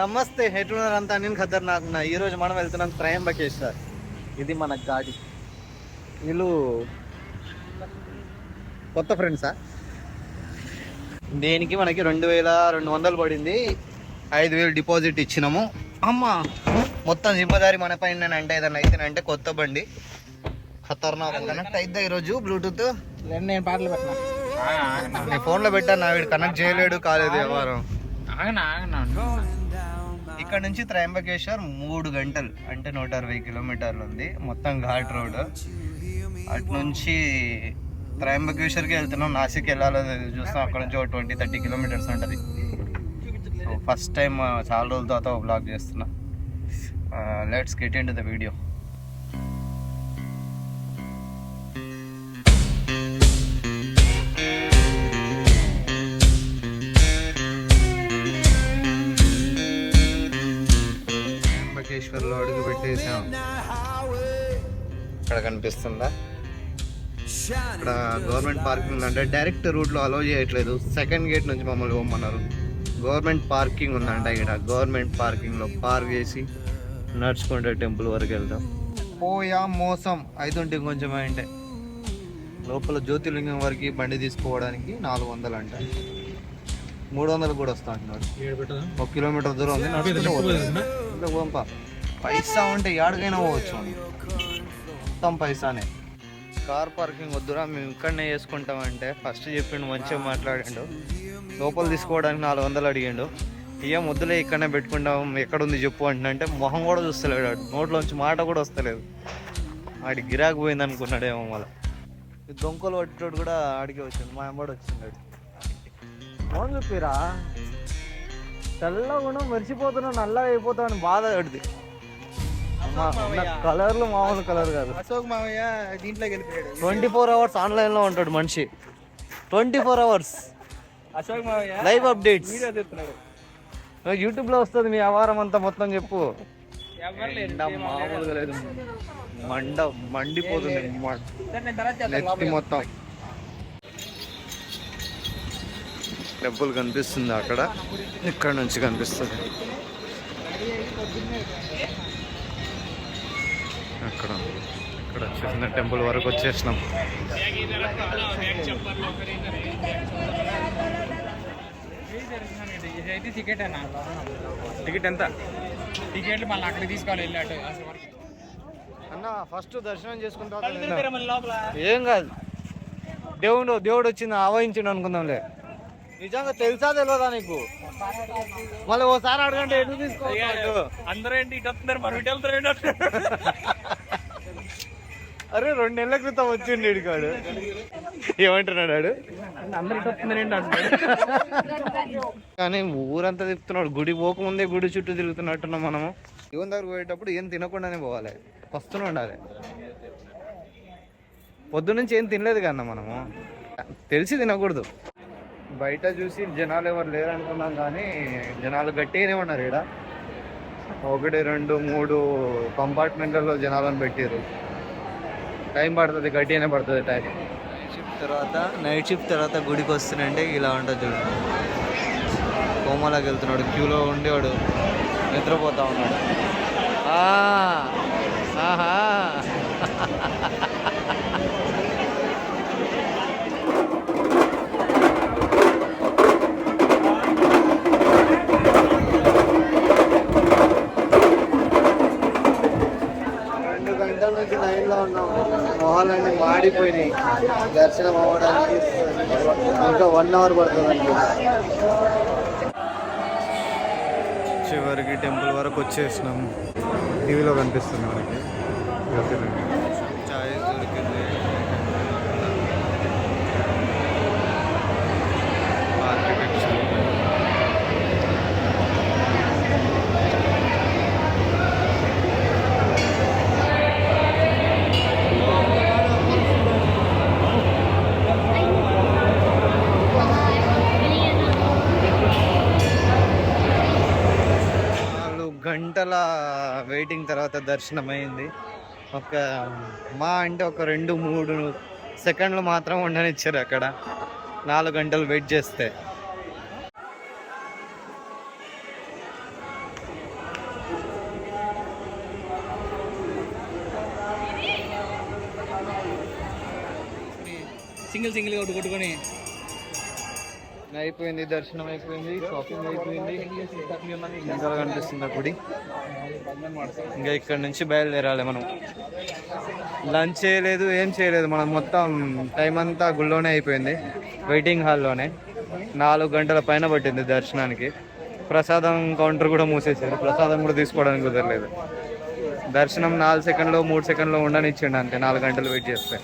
నమస్తే, ఎటున్నారంతా? నేను ఖతర్నాక్ నా. ఈరోజు మనం వెళ్తున్నాం త్రయంబకేశ్వర్. ఇది మన గాడి. వీళ్ళు కొత్త ఫ్రెండ్సా? దేనికి మనకి 2200 పడింది. 5000 డిపాజిట్ ఇచ్చినాము. అమ్మ మొత్తం జిమ్మదారి మన పైన. అంటే ఏదన్నా అయితేనంటే కొత్త బండి ఖతర్నాక్ కనెక్ట్ అయితే ఈరోజు బ్లూటూత్. నేను పాటలు పెట్టినా, నేను ఫోన్లో పెట్టాను. నా వీడు కనెక్ట్ చేయలేడు, కాలేదు వ్యవహారం. ఇక్కడ నుంచి త్రయంబకేశ్వర్ 3 గంటలు, అంటే 160 కిలోమీటర్లు ఉంది. మొత్తం ఘాట్ రోడ్. అటు నుంచి త్రయంబకేశ్వర్కి వెళ్తున్నాం. నాసిక్ వెళ్ళాలో చూస్తాం. అక్కడ నుంచి ఒక 20-30 కిలోమీటర్స్ ఉంటుంది. సో ఫస్ట్ టైం చాలా రోజుల తర్వాత బ్లాగ్ చేస్తున్నా. Let's get into the video. త్రయంబకేశ్వర్లో అడుగు పెట్టేసాం. ఇక్కడ కనిపిస్తుందా? ఇక్కడ గవర్నమెంట్ పార్కింగ్ ఉందంటే డైరెక్ట్ రూట్లో అలో చేయట్లేదు. సెకండ్ గేట్ నుంచి మమ్మల్ని పోమన్నారు. గవర్నమెంట్ పార్కింగ్ ఉందంట ఇక్కడ. గవర్నమెంట్ పార్కింగ్లో పార్క్ చేసి నడుచుకుంటే టెంపుల్ వరకు వెళ్దాం. పోయా మోసం అవుతుంటే కొంచెం అంటే లోపల జ్యోతిర్లింగం వరకు బండి తీసుకోవడానికి 400 అంట. 300 కూడా వస్తా అంటున్నాడు. 1 కిలోమీటర్ దూరం ఉంది. నడుచుకుంటే పైసా ఉంటే ఏడకైనా పోవచ్చు. మొత్తం పైసానే. కార్ పార్కింగ్ వద్దురా, మేము ఇక్కడనే చేసుకుంటామంటే ఫస్ట్ చెప్పిండు, మంచిగా మాట్లాడిండు. లోపల తీసుకోవడానికి 400 అడిగిండు. ఇక ముద్దులే ఇక్కడనే పెట్టుకుంటాం, ఎక్కడుంది చెప్పు అంటే మొహం కూడా చూస్తలేడు. నోట్లోంచి మాట కూడా వస్తలేదు. ఆడి గిరాకు పోయింది అనుకున్నాడేమో. మళ్ళీ దొంగలు పట్టేటోడు కూడా ఆడికే వచ్చిండు. మా అమ్మడు వచ్చిండు. మోహన్ చెప్పిరా, తెల్లగా మర్చిపోతున్నావు, నల్లగా అయిపోతావు అని బాధ పడింది. కలర్లు మామూలు కలర్ కాదు. అశోక్ మామయ్య దీంట్లోకి వెళ్ళిపోయాడు. 24 hours ఆన్లైన్ లో ఉంటాడు మనిషి. 24 hours అశోక్ మామయ్య లైవ్ అప్డేట్స్ వీడియో తీస్తున్నాడు. యూట్యూబ్ లో వస్తుంది మీ వ్యవహారం అంతా. మొత్తం చెప్పు. మామూలుగా లేదు, మండిపోతుంది నెత్తి మొత్తం. టెంపుల్ కనిపిస్తుంది అక్కడ, ఇక్కడ నుంచి కనిపిస్తుంది. అక్కడ ఇక్కడ వచ్చేసిన టెంపుల్ వరకు వచ్చేసినాం. టికెట్ ఎంత? టికెట్లు మళ్ళీ అక్కడ తీసుకోవాలి వెళ్ళాడు. అన్న ఫస్ట్ దర్శనం చేసుకుంటా. ఏం కాదు, దేవుడు వచ్చింది ఆవహించిండు అనుకుందాంలే. నిజంగా తెలుసా తెలియదా నీకు? మళ్ళీ ఓసారి అడగంటే ఎటు తీసుకోవచ్చు. అందరూ ఏంటి ఇటు వస్తున్నారు, మనం ఇటు వెళ్తారు. అరే 2 నెలల క్రితం వచ్చిండు ఇడికాడు. ఏమంటున్నాడు ఆడు? అందరూ ఇటు వస్తున్నారేంటి అంటున్నాడు. కానీ ఊరంతా తిప్పుతున్నాడు. గుడి పోకముందే గుడి చుట్టూ తిరుగుతున్నట్టున్నాం మనము. దేవుని దగ్గర పోయేటప్పుడు ఏం తినకుండానే పోవాలి, వస్తూనే ఉండాలి. పొద్దునుంచి ఏం తినలేదు కన్నా మనము, తెలిసి తినకూడదు. బయట చూసి జనాలు ఎవరు లేరు అనుకున్నాం, కానీ జనాలు గట్టిగానే ఉన్నారు. ఇక్కడ 1, 2, 3 కంపార్ట్మెంట్లలో జనాలను పెట్టారు. టైం పడుతుంది, గట్టిగానే పడుతుంది టైం. నైట్ షిఫ్ట్ తర్వాత గుడికి వస్తుందంటే ఇలా ఉంటుంది చూడు. కోమలాకి వెళ్తున్నాడు, క్యూలో ఉండేవాడు నిద్రపోతా ఉన్నాడు. ఆహా 2 గంటల నుంచి లైన్లో ఉన్నాము. మొహాలన్నీ మాడిపోయినాయి. దర్శనం అవ్వడానికి ఇంకా 1 hour పడుతుందండి. చివరికి టెంపుల్ వరకు వచ్చేసినాము. టీవీలో కనిపిస్తుంది మనకి. చాయ్ దొరికింది. ఆర్కిటెక్చర్ గంటల వెయిటింగ్ తర్వాత దర్శనం అయింది. ఒక 2-3 సెకండ్లు మాత్రం ఉండనిచ్చారు అక్కడ. 4 గంటలు వెయిట్ చేస్తే సింగిల్ సింగిల్ ఒకటి కొట్టుకొని అయిపోయింది, దర్శనం అయిపోయింది, షాపింగ్ అయిపోయింది. ఇంకా కనిపిస్తుంది గుడి. ఇంకా ఇక్కడ నుంచి బయలుదేరాలి మనం. లంచ్ చేయలేదు, ఏం చేయలేదు మనం. మొత్తం టైం అంతా గుళ్ళోనే అయిపోయింది, వెయిటింగ్ హాల్లోనే. 4 గంటల పైన పట్టింది దర్శనానికి. ప్రసాదం కౌంటర్ కూడా మూసేసారు, ప్రసాదం కూడా తీసుకోవడానికి కుదరలేదు. దర్శనం 4 సెకండ్లో 3 సెకండ్లో ఉండనిచ్చిండు అంతే, 4 గంటలు వెయిట్ చేస్తే.